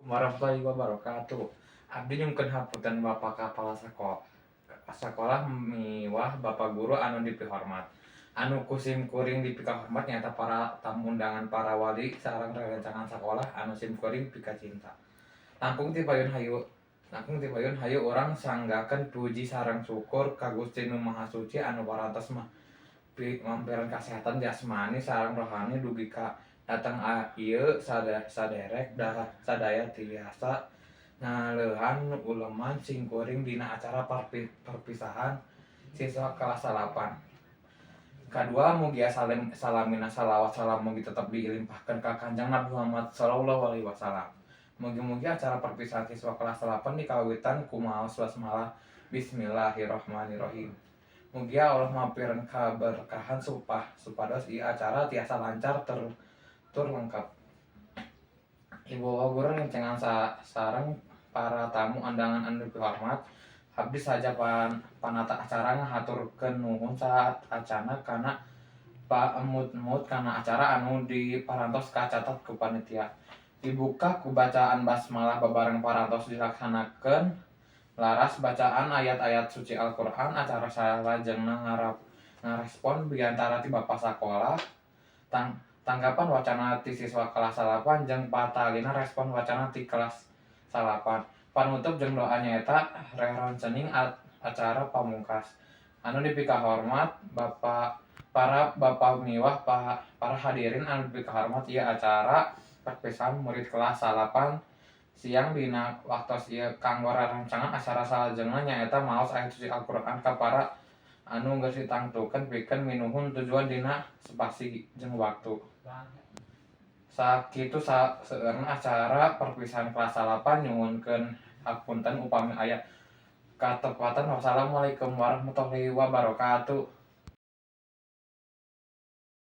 Warahmatullahi wabarakatuh. Abdi nyungkeun hapunten Bapak Kepala Sakola miwah Bapak Guru anu dipihormat. Anu kusim kuring dipikahormat nyata para tamu undangan para wali sareng rerencangan sakola anu sim kuring pika cinta. Langkung ti payun hayu urang sanggakeun puji sareng syukur ka Gusti Nu Maha Suci anu parantos mamperan kasehatan jasmani sareng rohani dugi ka datang ieu saderek sadaya tiasa ngaleuhan uleman sing kuring dina acara perpisahan siswa kelas 8. Kadua mugia salamina salawat salam mugi tetep dilimpahkeun ka Kanjeng Nabi Muhammad sallallahu alaihi wasallam. Mugi-mugi acara perpisahan siswa kelas 8 dikawitan ku maos basmalah bismillahirrahmanirrahim. Mugia Allah mampirkeun kaberkahan supados ieu acara tiasa lancar tur lengkap. Ibu guru ngencengan sareng para tamu undangan anu dihormat. Abdi saja panata acara ngahaturkeun nuhun saat acana kana paemut-emut kana acara anu diparantos kacatat ku panitia. Dibuka ku bacaan basmalah babareng parantos dilaksanakeun laras bacaan ayat-ayat suci Al-Qur'an. Acara salajengna ngarespon biantara ti Bapak Sakola tanggapan wacana ti siswa kelas 8 jeung patalina respon wacana ti kelas 8. Panutup jeung doa nyaeta rerencening acara pamungkas. Anu dipikahormat para bapak miwah para hadirin anu dipikahormat ieu acara perpisahan murid kelas 8 siang dina waktos ieu kanggo rerencangan acara salajengna nyaeta maos ayat suci Al-Qur'an ka para anu geus ditangtukeun pikeun minuhun tujuan dina spasi jeung waktu. Sakitu seueurna acara perpisahan kelas 8 nyuwunkeun hapunten upami aya katepatan. Wassalamualaikum warahmatullahi wabarakatuh.